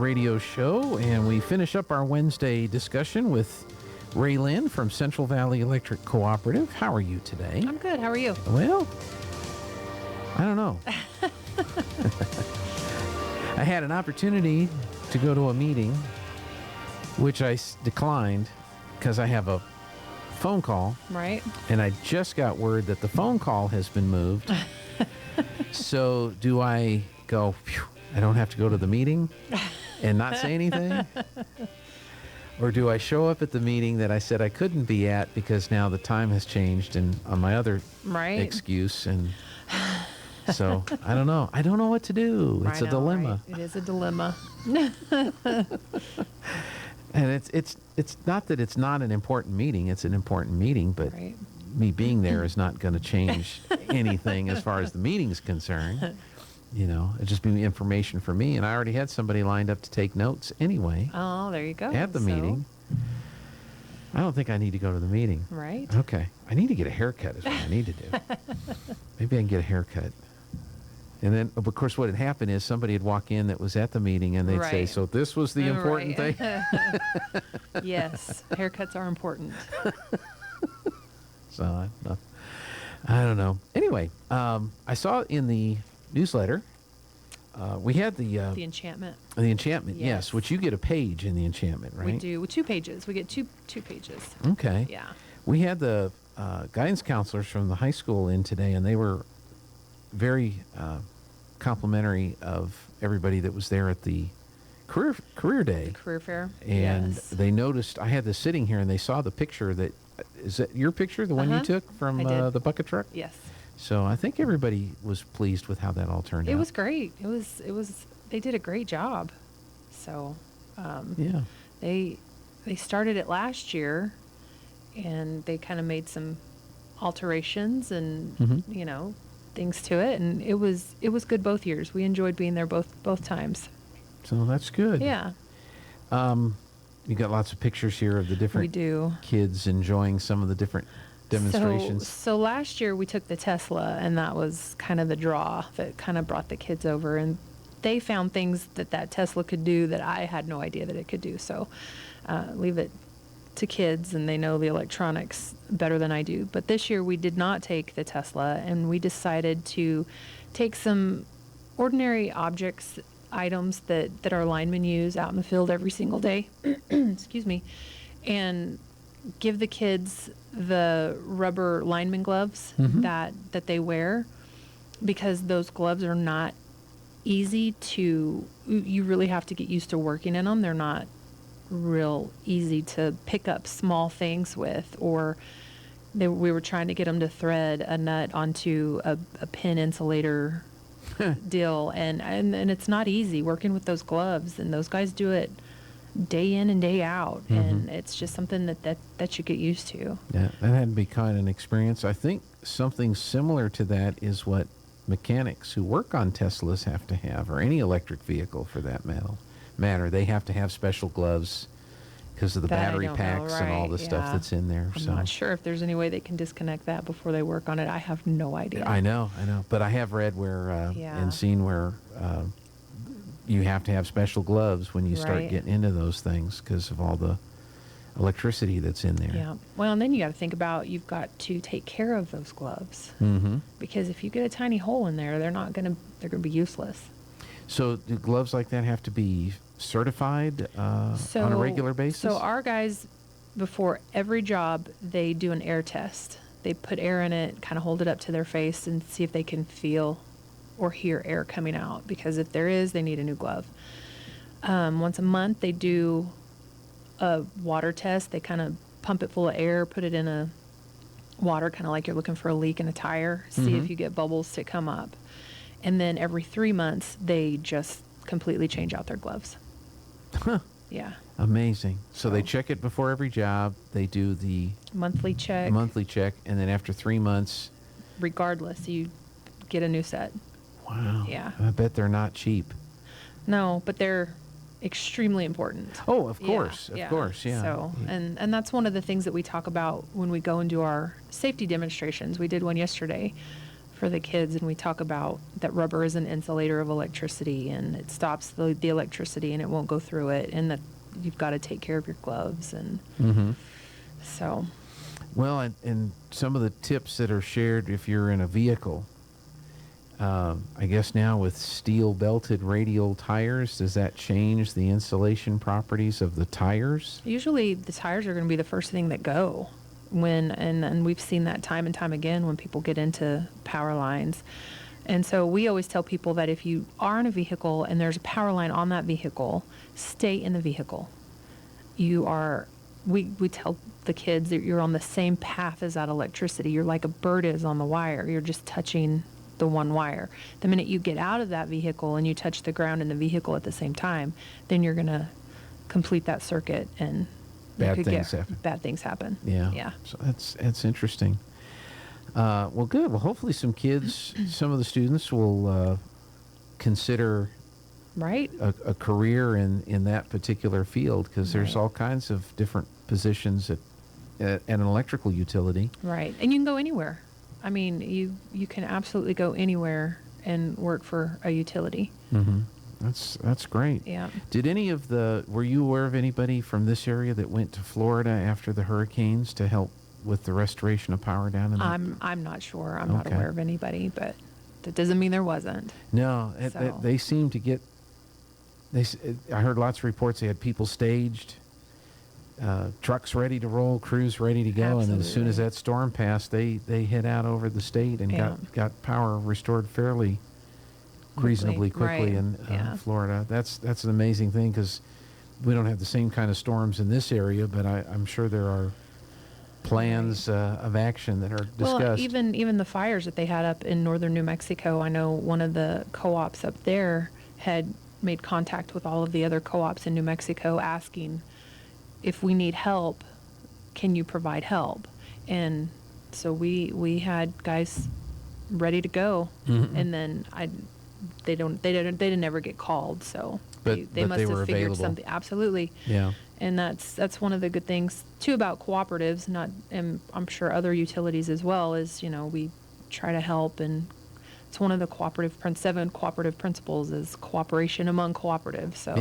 radio show, and we finish up our Wednesday discussion with Raelynn from Central Valley Electric Cooperative. How are you today? I'm good. How are you? Well, I don't know. I had an opportunity to go to a meeting, which I declined because I have a phone call. Right. And I just got word that the phone call has been moved. So do I go, phew, I don't have to go to the meeting and not say anything? Or do I show up at the meeting that I said I couldn't be at because now the time has changed and on my other excuse? And so I don't know. I don't know what to do. It's a dilemma. Right? It is a dilemma. And it's not that it's not an important meeting. It's an important meeting, but me being there is not going to change anything as far as the meeting's concerned. You know, it'd just be information for me. And I already had somebody lined up to take notes anyway. Oh, there you go. At the meeting. I don't think I need to go to the meeting. Right. Okay. I need to get a haircut is what I need to do. Maybe I can get a haircut. And then, of course, what had happened is somebody would walk in that was at the meeting and they'd say, so this was the important thing? Yes. Haircuts are important. So, I don't know. Anyway, I saw in the newsletter, we had the enchantment. The enchantment, yes, which you get a page in the enchantment, right? We do. With 2 pages. We get two pages. Okay. Yeah. We had the guidance counselors from the high school in today, and they were very complimentary of everybody that was there at the career day. The career fair. And they noticed, I had this sitting here, and they saw the picture that, is that your picture, the one you took from the bucket truck? Yes. So I think everybody was pleased with how that all turned out. It was great. It was. They did a great job. So, yeah. They started it last year, and they kind of made some alterations and you know, things to it, and it was good both years. We enjoyed being there both times. So that's good. Yeah. You got lots of pictures here of the different kids enjoying some of the different demonstrations. So last year we took the Tesla, and that was kind of the draw that kind of brought the kids over, and they found things that Tesla could do that I had no idea that it could do. So leave it to kids, and they know the electronics better than I do. But this year we did not take the Tesla, and we decided to take some ordinary objects, items that our linemen use out in the field every single day, excuse me, and give the kids the rubber lineman gloves that they wear, because those gloves are not easy to, you really have to get used to working in them. They're not real easy to pick up small things with, or we were trying to get them to thread a nut onto a pin insulator deal, and it's not easy working with those gloves, and those guys do it day in and day out, and it's just something that you get used to. Yeah, that had to be kind of an experience. I think something similar to that is what mechanics who work on Teslas have to have, or any electric vehicle for that matter. They have to have special gloves because of the battery packs and all the stuff that's in there. I'm not sure if there's any way they can disconnect that before they work on it. I have no idea. I know. But I have read where and seen where you have to have special gloves when you start getting into those things because of all the electricity that's in there. Yeah. Well, and then you got to think about, you've got to take care of those gloves, because if you get a tiny hole in there, they're going to be useless. So do gloves like that have to be certified on a regular basis? So our guys, before every job, they do an air test. They put air in it, kind of hold it up to their face and see if they can feel or hear air coming out, because if there is, they need a new glove. Once a month, they do a water test. They kind of pump it full of air, put it in a water, kind of like you're looking for a leak in a tire, see if you get bubbles to come up. And then every 3 months, they just completely change out their gloves. Huh. Yeah. Amazing. So they check it before every job. They do the monthly check. And then after 3 months, regardless, you get a new set. Wow. Yeah. I bet they're not cheap. No, but they're extremely important. Oh, of course. Yeah. Of course, yeah. So, and that's one of the things that we talk about when we go and do our safety demonstrations. We did one yesterday for the kids, and we talk about that rubber is an insulator of electricity, and it stops the electricity and it won't go through it, and that you've got to take care of your gloves. And so. Well, and some of the tips that are shared if you're in a vehicle, I guess now with steel belted radial tires, does that change the insulation properties of the tires? Usually the tires are going to be the first thing that go and we've seen that time and time again when people get into power lines. And so we always tell people that if you are in a vehicle and there's a power line on that vehicle, stay in the vehicle. We tell the kids that you're on the same path as that electricity. You're like a bird is on the wire. You're just touching the one wire. The minute you get out of that vehicle and you touch the ground in the vehicle at the same time, then you're going to complete that circuit and bad things happen. Yeah. So that's interesting. Well, good. Well, hopefully some kids, some of the students will consider a career in that particular field, because there's all kinds of different positions at an electrical utility. Right. And you can go anywhere. I mean, you can absolutely go anywhere and work for a utility. Mm-hmm. That's great. Yeah. Were you aware of anybody from this area that went to Florida after the hurricanes to help with the restoration of power down in that? I'm not sure. I'm not aware of anybody, but that doesn't mean there wasn't. No, they seem to get. I heard lots of reports. They had people staged, trucks ready to roll, crews ready to go, Absolutely. And then as soon as that storm passed, they hit out over the state and got power restored fairly reasonably quickly in Florida. That's an amazing thing, because we don't have the same kind of storms in this area, but I'm sure there are plans of action that are discussed. Well, even the fires that they had up in northern New Mexico, I know one of the co-ops up there had made contact with all of the other co-ops in New Mexico asking, if we need help, can you provide help? And so we had guys ready to go, and then they didn't never get called, so they must have figured available. Something. Absolutely. Yeah. And that's one of the good things too about cooperatives, and I'm sure other utilities as well, is we try to help, and it's one of the 7 cooperative principles is cooperation among cooperatives. So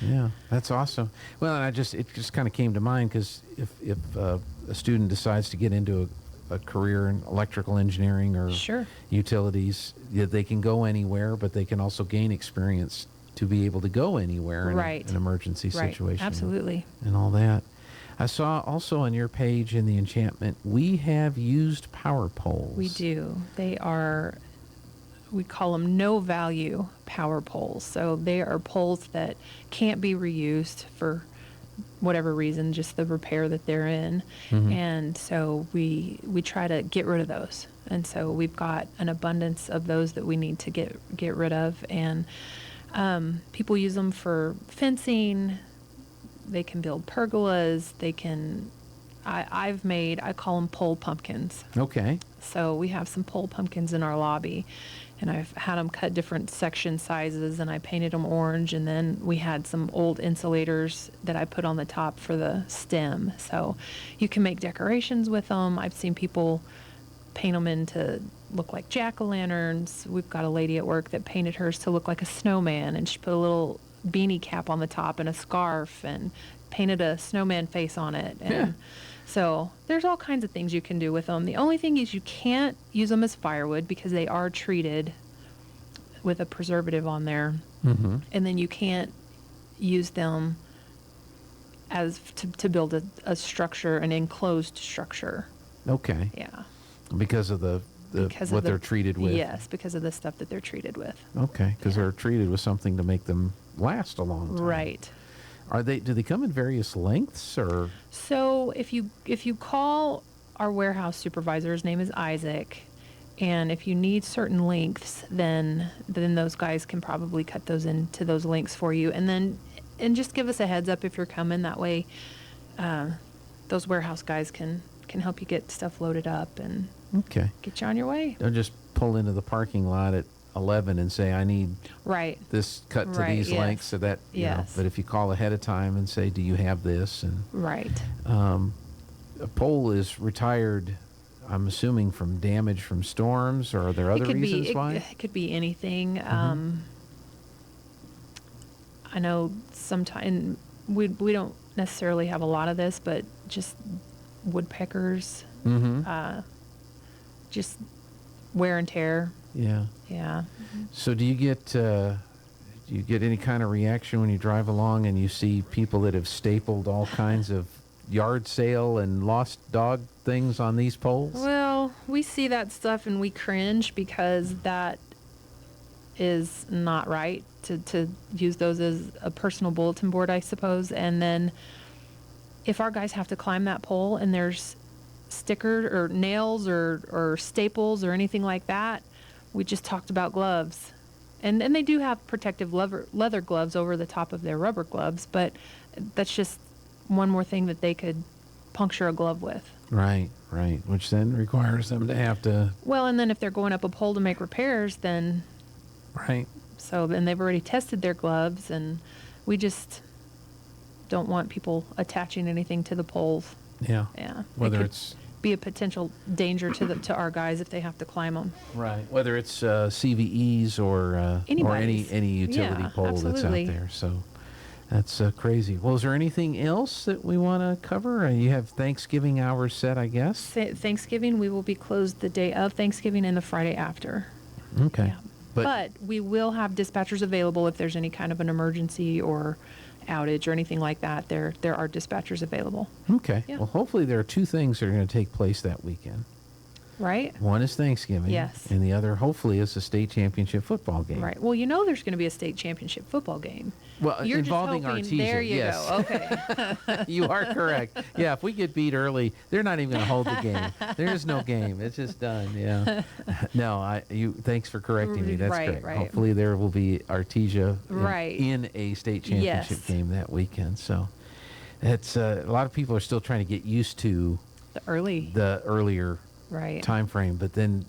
yeah, that's awesome. Well, and it just kind of came to mind, because if a student decides to get into a career in electrical engineering or utilities, they can go anywhere, but they can also gain experience to be able to go anywhere in an emergency situation. Absolutely. And all that. I saw also on your page in the enchantment, we have used power poles. We do. We call them no-value power poles. So they are poles that can't be reused for whatever reason, just the repair that they're in. Mm-hmm. And so we try to get rid of those. And so we've got an abundance of those that we need to get rid of. And people use them for fencing. They can build pergolas. They can... I call them pole pumpkins. Okay. So we have some pole pumpkins in our lobby, and I've had them cut different section sizes, and I painted them orange, and then we had some old insulators that I put on the top for the stem. So you can make decorations with them. I've seen people paint them in to look like jack-o'-lanterns. We've got a lady at work that painted hers to look like a snowman, and she put a little beanie cap on the top and a scarf and painted a snowman face on it. And so there's all kinds of things you can do with them. The only thing is you can't use them as firewood because they are treated with a preservative on there. Mm-hmm. And then you can't use them as to build a structure, an enclosed structure. Okay. Yeah. Because of what they're treated with. Yes, because of the stuff that they're treated with. Okay, because they're treated with something to make them last a long time. Right. Do they come in various lengths, or? So if you call our warehouse supervisor, his name is Isaac, and if you need certain lengths, then those guys can probably cut those into those lengths for you, and just give us a heads up if you're coming. That way, those warehouse guys can help you get stuff loaded up and get you on your way. Don't just pull into the parking lot at 11 and say, I need this cut to these lengths, so that but if you call ahead of time and say, do you have this? And a pole is retired I'm assuming from damage from storms, or are there other reasons why? It could be anything. I know sometimes we don't necessarily have a lot of this, but just woodpeckers, just wear and tear. Yeah. Yeah. So do you get any kind of reaction when you drive along and you see people that have stapled all kinds of yard sale and lost dog things on these poles? Well, we see that stuff and we cringe because that is not right to use those as a personal bulletin board, I suppose. And then if our guys have to climb that pole and there's sticker or nails or staples or anything like that, we just talked about gloves. And they do have protective leather gloves over the top of their rubber gloves, but that's just one more thing that they could puncture a glove with. Right, which then requires them to have to... Well, and then if they're going up a pole to make repairs, then... Right. So then they've already tested their gloves, and we just don't want people attaching anything to the poles. Yeah. Yeah. Whether it's... be a potential danger to our guys if they have to climb them. Right. Whether it's CVEs or any utility pole absolutely. that's out there. So that's crazy. Well, is there anything else that we want to cover? You have Thanksgiving hours set, I guess. Thanksgiving, we will be closed the day of Thanksgiving and the Friday after. Okay. Yeah. But we will have dispatchers available if there's any kind of an emergency or outage or anything like that. There are dispatchers available. Okay. Yeah. Well, hopefully there are two things that are going to take place that weekend. Right? One is Thanksgiving. Yes. And the other, hopefully, is a state championship football game. Right. Well, there's going to be a state championship football game. Well, You're involving just hoping, Artesia, there you yes. go. Okay. You are correct. Yeah, if we get beat early, they're not even going to hold the game. There is no game. It's just done. Yeah. No, thanks for correcting me. That's great. Right. Hopefully there will be Artesia Right. in a state championship Yes. game that weekend. So it's a lot of people are still trying to get used to The earlier right. time frame, but then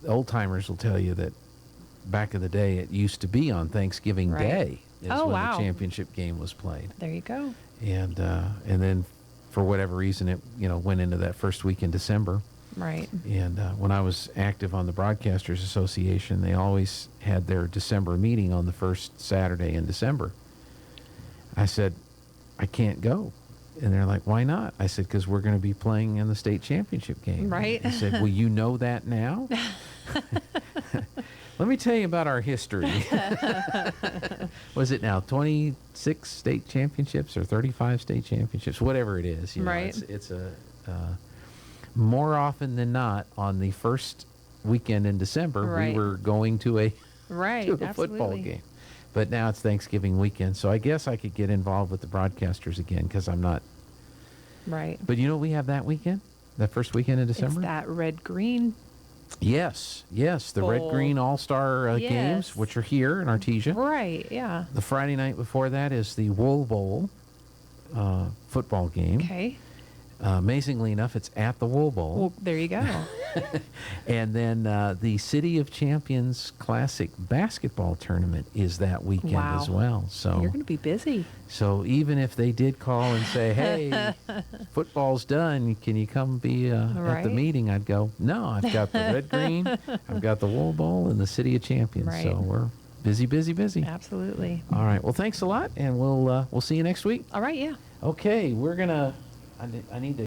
old timers will tell you that back in the day it used to be on Thanksgiving Right. Day is Oh, when wow. the championship game was played. There you go. And then for whatever reason it went into that first week in December. Right. And when I was active on the Broadcasters Association, they always had their December meeting on the first Saturday in December. I said, I can't go. And they're like, why not? I said, because we're going to be playing in the state championship game. Right. He said, well, you know that now? Let me tell you about our history. Was it now 26 state championships or 35 state championships? Whatever it is. Right. It's more often than not on the first weekend in December, Right. we were going to a Right. to a football Absolutely. game. But now it's Thanksgiving weekend, so I guess I could get involved with the broadcasters again because I'm not. Right. But we have that weekend, that first weekend in December. It's that red-green. Yes, the Bowl. Red Green All-Star Yes. games, which are here in Artesia. Right. Yeah. The Friday night before that is the Wool Bowl football game. Okay. Amazingly enough, it's at the Wool Bowl. Well, there you go. And then the City of Champions Classic basketball tournament is that weekend Wow. as well. So You're going to be busy. So even if they did call and say, hey, football's done, can you come be at the Right. meeting? I'd go, no, I've got the Red Green, I've got the Wool Bowl, and the City of Champions. Right. So we're busy. Absolutely. All right. Well, thanks a lot, and we'll see you next week. All right. Yeah. Okay, we're going to, I need to